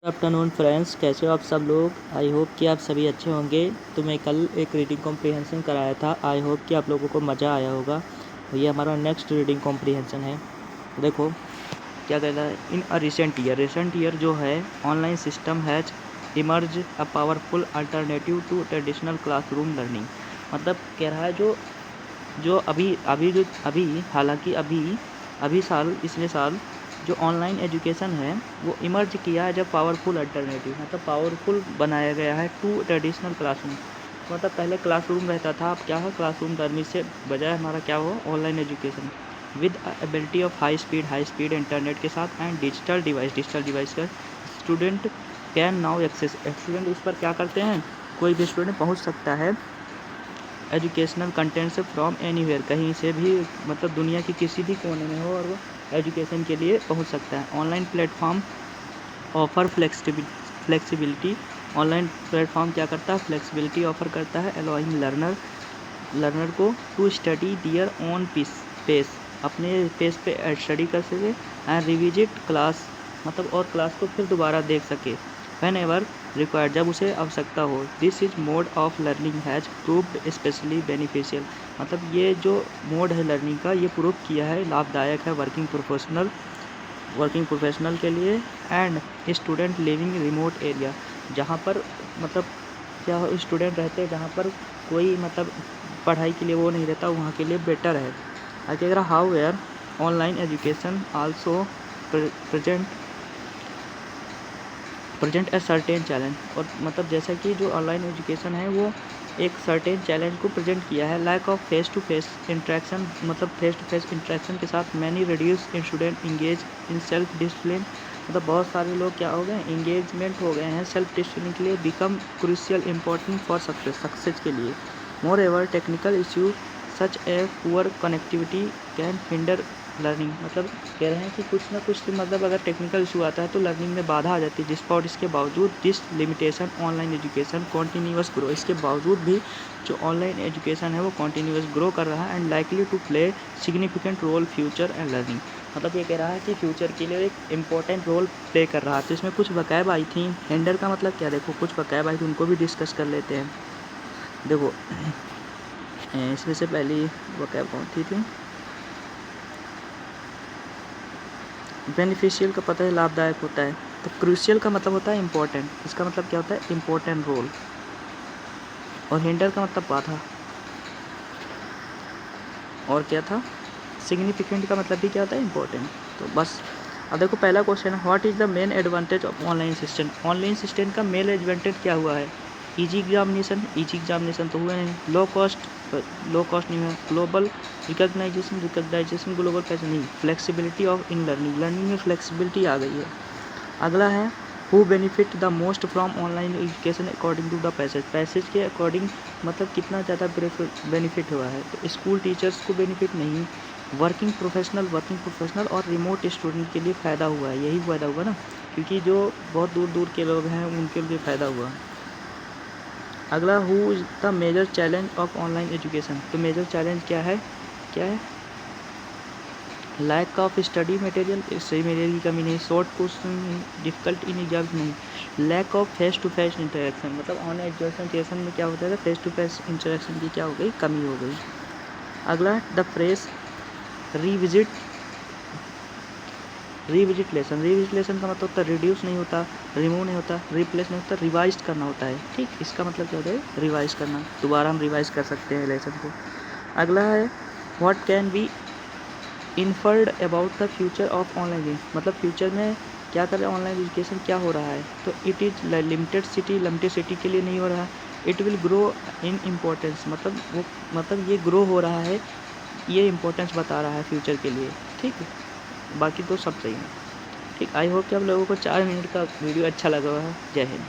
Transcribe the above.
Afternoon friends, कैसे हो आप सब लोग। आई होप कि आप सभी अच्छे होंगे। तो मैं कल एक रीडिंग कॉम्प्रिहेंशन कराया था। आई होप कि आप लोगों को मज़ा आया होगा। ये हमारा नेक्स्ट रीडिंग कॉम्प्रिहेंशन है। देखो क्या कहता है। इन अ रिसेंट ईयर जो है, online system has emerge a powerful alternative to traditional classroom learning. मतलब कह रहा है जो जो अभी अभी जो अभी हालांकि अभी साल पिछले साल जो ऑनलाइन एजुकेशन है वो इमर्ज किया है जब पावरफुल अल्टरनेटिव, मतलब पावरफुल बनाया गया है टू ट्रेडिशनल क्लासरूम। मतलब पहले क्लासरूम रहता था, अब क्या है, क्लासरूम लर्निंग से बजाय हमारा क्या हो, online education with ability of high speed internet के साथ एंड डिजिटल डिवाइस का student can now access. Student उस पर क्या करते हैं, कोई भी स्टूडेंट पहुंच सकता है एजुकेशनल कंटेंट से फ्रॉम एनीवेयर, कहीं से भी, मतलब दुनिया के किसी भी कोने में हो और वो एजुकेशन के लिए पहुंच सकता है। Online platform offer flexibility. Online platform क्या करता है, फ्लेक्सिबिलिटी ऑफर करता है, अलाउइंग लर्नर को to study their own pace, अपने पेस पे स्टडी कर सके एंड रिविजिट क्लास, मतलब और क्लास को फिर दोबारा देख सके वैन एवर रिक्वायर्ड, जब उसे आवश्यकता हो। This is mode of learning has proved specially beneficial. मतलब ये जो मोड है लर्निंग का, ये प्रूव किया है लाभदायक है वर्किंग प्रोफेशनल के लिए and student living remote area, जहाँ पर मतलब क्या स्टूडेंट रहते हैं जहाँ पर कोई मतलब पढ़ाई के लिए वो नहीं रहता, वहाँ के लिए बेटर है। अगर however online education also present a certain challenge, और मतलब जैसा कि जो ऑनलाइन एजुकेशन है वो एक सर्टेन चैलेंज को प्रेजेंट किया है। Lack of face to face interaction, मतलब फेस टू फेस इंट्रैक्शन के साथ many reduce student engage in self discipline, मतलब बहुत सारे लोग क्या हो गए, इंगेजमेंट हो गए हैं सेल्फ डिसिप्लिन के लिए, become crucial important for success के लिए। Moreover technical issue such a poor connectivity can hinder learning, मतलब कह रहे हैं कि कुछ ना कुछ मतलब अगर टेक्निकल इशू आता है तो लर्निंग में बाधा आ जाती है। जिसका इसके बावजूद this limitation online education continuous grow, इसके बावजूद भी जो ऑनलाइन एजुकेशन है वो कॉन्टीन्यूअस ग्रो कर रहा है and likely to play significant role future and learning. मतलब ये कह रहा है कि फ्यूचर के लिए एक इम्पोर्टेंट रोल प्ले कर रहा है। तो इसमें कुछ वकैब आई थी, हेंडर का मतलब क्या, देखो कुछ वकैब आई थी, उनको भी डिस्कस कर लेते हैं। देखो इसमें से पहली वकैब कौन थी बेनिफिशियल का पता है लाभदायक होता है, तो क्रूशियल का मतलब होता है इम्पोर्टेंट, इसका मतलब क्या होता है, इम्पोर्टेंट रोल। और हिंडर का मतलब बाधा, और क्या था, सिग्निफिकेंट का मतलब भी क्या होता है, इम्पोर्टेंट। तो बस अब देखो पहला क्वेश्चन है, what is the main advantage of online system. Online system का मेन एडवांटेज क्या हुआ है, इजी एग्जामिनेशन तो हुए नहीं, लो कॉस्ट नहीं है, ग्लोबल रिकग्नाइजेशन ग्लोबल पैसे नहीं, फ्लेक्सिबिलिटी ऑफ इन लर्निंग में फ्लेक्सिबिलिटी आ गई है। अगला है who benefit the most from online education according to the passage के अकॉर्डिंग, मतलब कितना ज़्यादा बेनिफिट हुआ है। तो स्कूल टीचर्स को बेनिफिट नहीं, वर्किंग प्रोफेशनल और रिमोट स्टूडेंट के लिए फ़ायदा हुआ है, यही फ़ायदा हुआ ना, क्योंकि जो बहुत दूर दूर के लोग हैं उनके लिए फ़ायदा हुआ। अगला who is the major challenge of online education, तो मेजर चैलेंज क्या है, lack of study material, study material की कमी नहीं, short question difficult in exams नहीं, lack of face to face interaction, मतलब ऑनलाइन एजुकेशन में क्या होता है, फेस टू फेस इंटरेक्शन की क्या हो गई, कमी हो गई। अगला द फ्रेश रिविजिट लेसन का मतलब होता है रिड्यूस नहीं होता, रिमूव नहीं होता, रिप्लेस नहीं होता, रिवाइज करना होता है। ठीक, इसका मतलब क्या होता है, रिवाइज करना, दोबारा हम रिवाइज कर सकते हैं लेसन को। अगला है what can be inferred about the future of online game, मतलब फ्यूचर में क्या कर रहे हैं, ऑनलाइन एजुकेशन क्या हो रहा है। तो इट इज़ लिमिटेड सिटी के लिए नहीं हो रहा, it will grow in importance, मतलब ये ग्रो हो रहा है, ये इम्पोर्टेंस बता रहा है फ्यूचर के लिए। ठीक है, बाकी तो सब सही है। ठीक, आई होप कि आप लोगों को 4 मिनट का वीडियो अच्छा लगा होगा। जय हिंद।